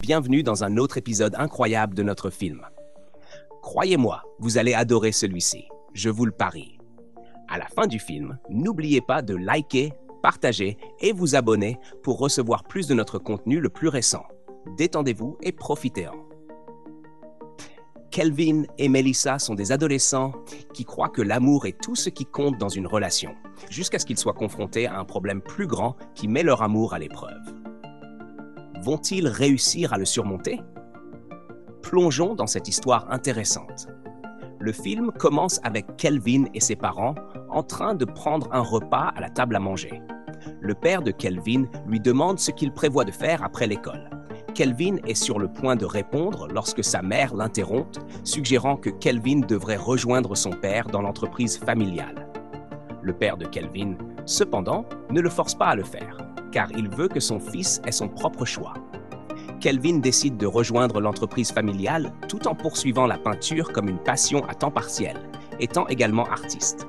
Bienvenue dans un autre épisode incroyable de notre film. Croyez-moi, vous allez adorer celui-ci, je vous le parie. À la fin du film, n'oubliez pas de liker, partager et vous abonner pour recevoir plus de notre contenu le plus récent. Détendez-vous et profitez-en. Kelvin et Melissa sont des adolescents qui croient que l'amour est tout ce qui compte dans une relation, jusqu'à ce qu'ils soient confrontés à un problème plus grand qui met leur amour à l'épreuve. Vont-ils réussir à le surmonter? Plongeons dans cette histoire intéressante. Le film commence avec Kelvin et ses parents en train de prendre un repas à la table à manger. Le père de Kelvin lui demande ce qu'il prévoit de faire après l'école. Kelvin est sur le point de répondre lorsque sa mère l'interrompt, suggérant que Kelvin devrait rejoindre son père dans l'entreprise familiale. Le père de Kelvin, cependant, ne le force pas à le faire, car il veut que son fils ait son propre choix. Kelvin décide de rejoindre l'entreprise familiale tout en poursuivant la peinture comme une passion à temps partiel, étant également artiste.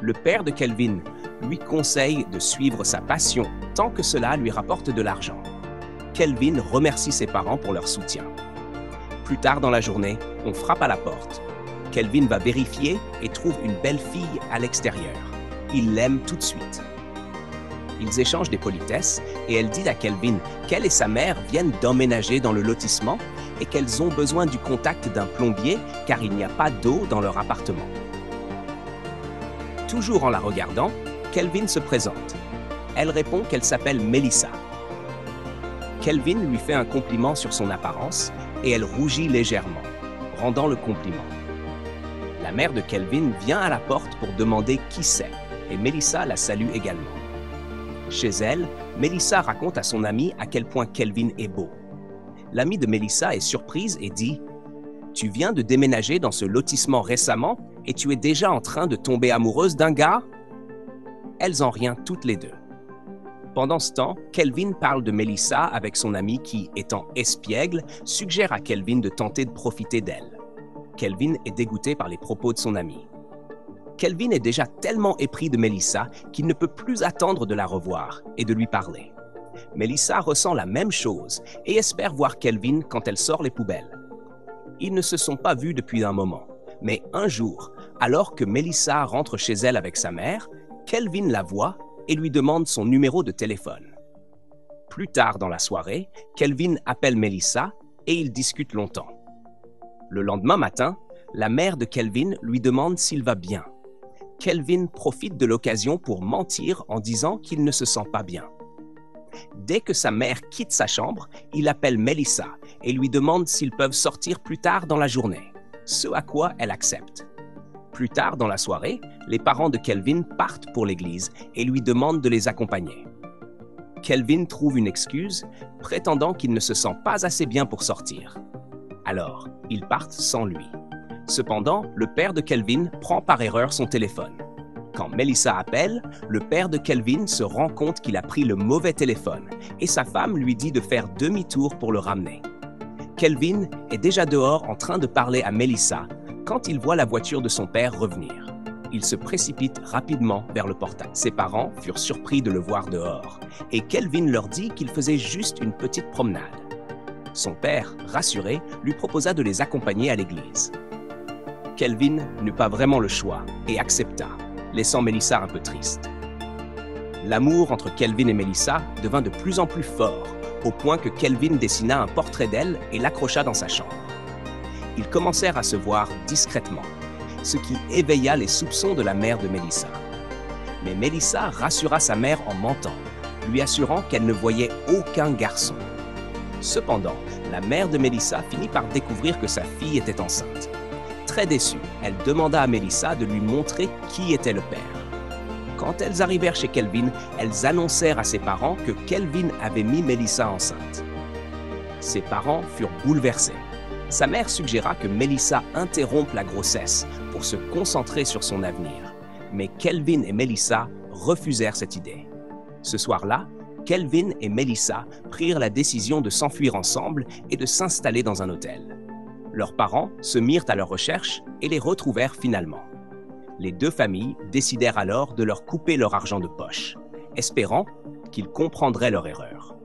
Le père de Kelvin lui conseille de suivre sa passion tant que cela lui rapporte de l'argent. Kelvin remercie ses parents pour leur soutien. Plus tard dans la journée, on frappe à la porte. Kelvin va vérifier et trouve une belle fille à l'extérieur. Il l'aime tout de suite. Ils échangent des politesses et elle dit à Kelvin qu'elle et sa mère viennent d'emménager dans le lotissement et qu'elles ont besoin du contact d'un plombier car il n'y a pas d'eau dans leur appartement. Toujours en la regardant, Kelvin se présente. Elle répond qu'elle s'appelle Melissa. Kelvin lui fait un compliment sur son apparence et elle rougit légèrement, rendant le compliment. La mère de Kelvin vient à la porte pour demander qui c'est et Melissa la salue également. Chez elle, Melissa raconte à son amie à quel point Kelvin est beau. L'amie de Melissa est surprise et dit « Tu viens de déménager dans ce lotissement récemment et tu es déjà en train de tomber amoureuse d'un gars ?» Elles en rient toutes les deux. Pendant ce temps, Kelvin parle de Melissa avec son ami qui, étant espiègle, suggère à Kelvin de tenter de profiter d'elle. Kelvin est dégoûté par les propos de son ami. Kelvin est déjà tellement épris de Melissa qu'il ne peut plus attendre de la revoir et de lui parler. Melissa ressent la même chose et espère voir Kelvin quand elle sort les poubelles. Ils ne se sont pas vus depuis un moment, mais un jour, alors que Melissa rentre chez elle avec sa mère, Kelvin la voit et lui demande son numéro de téléphone. Plus tard dans la soirée, Kelvin appelle Melissa et ils discutent longtemps. Le lendemain matin, la mère de Kelvin lui demande s'il va bien. Kelvin profite de l'occasion pour mentir en disant qu'il ne se sent pas bien. Dès que sa mère quitte sa chambre, il appelle Melissa et lui demande s'ils peuvent sortir plus tard dans la journée, ce à quoi elle accepte. Plus tard dans la soirée, les parents de Kelvin partent pour l'église et lui demandent de les accompagner. Kelvin trouve une excuse, prétendant qu'il ne se sent pas assez bien pour sortir. Alors, ils partent sans lui. Cependant, le père de Kelvin prend par erreur son téléphone. Quand Melissa appelle, le père de Kelvin se rend compte qu'il a pris le mauvais téléphone et sa femme lui dit de faire demi-tour pour le ramener. Kelvin est déjà dehors en train de parler à Melissa quand il voit la voiture de son père revenir. Il se précipite rapidement vers le portail. Ses parents furent surpris de le voir dehors et Kelvin leur dit qu'il faisait juste une petite promenade. Son père, rassuré, lui proposa de les accompagner à l'église. Kelvin n'eut pas vraiment le choix et accepta, laissant Melissa un peu triste. L'amour entre Kelvin et Melissa devint de plus en plus fort, au point que Kelvin dessina un portrait d'elle et l'accrocha dans sa chambre. Ils commencèrent à se voir discrètement, ce qui éveilla les soupçons de la mère de Melissa. Mais Melissa rassura sa mère en mentant, lui assurant qu'elle ne voyait aucun garçon. Cependant, la mère de Melissa finit par découvrir que sa fille était enceinte. Très déçue, elle demanda à Melissa de lui montrer qui était le père. Quand elles arrivèrent chez Kelvin, elles annoncèrent à ses parents que Kelvin avait mis Melissa enceinte. Ses parents furent bouleversés. Sa mère suggéra que Melissa interrompe la grossesse pour se concentrer sur son avenir. Mais Kelvin et Melissa refusèrent cette idée. Ce soir-là, Kelvin et Melissa prirent la décision de s'enfuir ensemble et de s'installer dans un hôtel. Leurs parents se mirent à leur recherche et les retrouvèrent finalement. Les deux familles décidèrent alors de leur couper leur argent de poche, espérant qu'ils comprendraient leur erreur.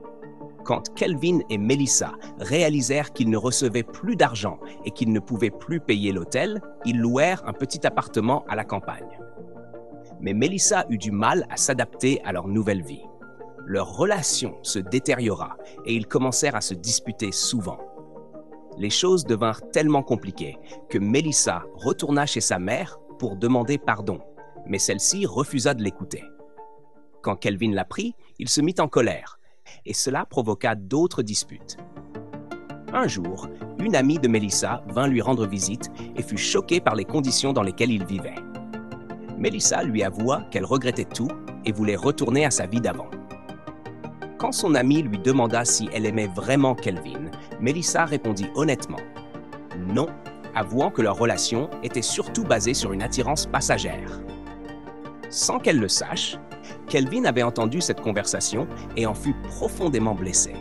Quand Kelvin et Melissa réalisèrent qu'ils ne recevaient plus d'argent et qu'ils ne pouvaient plus payer l'hôtel, ils louèrent un petit appartement à la campagne. Mais Melissa eut du mal à s'adapter à leur nouvelle vie. Leur relation se détériora et ils commencèrent à se disputer souvent. Les choses devinrent tellement compliquées que Melissa retourna chez sa mère pour demander pardon, mais celle-ci refusa de l'écouter. Quand Kelvin l'apprit, il se mit en colère, et cela provoqua d'autres disputes. Un jour, une amie de Melissa vint lui rendre visite et fut choquée par les conditions dans lesquelles il vivait. Melissa lui avoua qu'elle regrettait tout et voulait retourner à sa vie d'avant. Quand son amie lui demanda si elle aimait vraiment Kelvin, Melissa répondit honnêtement « non », avouant que leur relation était surtout basée sur une attirance passagère. Sans qu'elle le sache, Kelvin avait entendu cette conversation et en fut profondément blessé.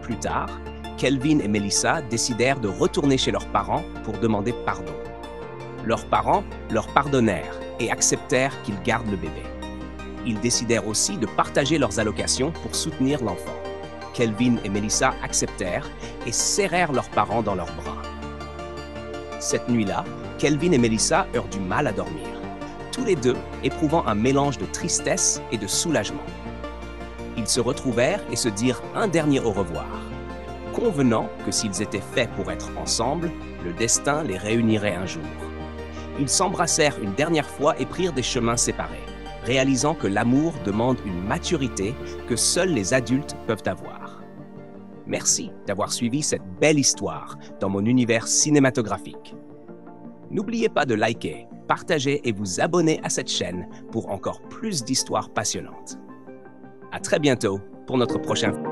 Plus tard, Kelvin et Melissa décidèrent de retourner chez leurs parents pour demander pardon. Leurs parents leur pardonnèrent et acceptèrent qu'ils gardent le bébé. Ils décidèrent aussi de partager leurs allocations pour soutenir l'enfant. Kelvin et Melissa acceptèrent et serrèrent leurs parents dans leurs bras. Cette nuit-là, Kelvin et Melissa eurent du mal à dormir, tous les deux éprouvant un mélange de tristesse et de soulagement. Ils se retrouvèrent et se dirent un dernier au revoir, convenant que s'ils étaient faits pour être ensemble, le destin les réunirait un jour. Ils s'embrassèrent une dernière fois et prirent des chemins séparés, réalisant que l'amour demande une maturité que seuls les adultes peuvent avoir. Merci d'avoir suivi cette belle histoire dans mon univers cinématographique. N'oubliez pas de liker, partager et vous abonner à cette chaîne pour encore plus d'histoires passionnantes. À très bientôt pour notre prochain vidéo.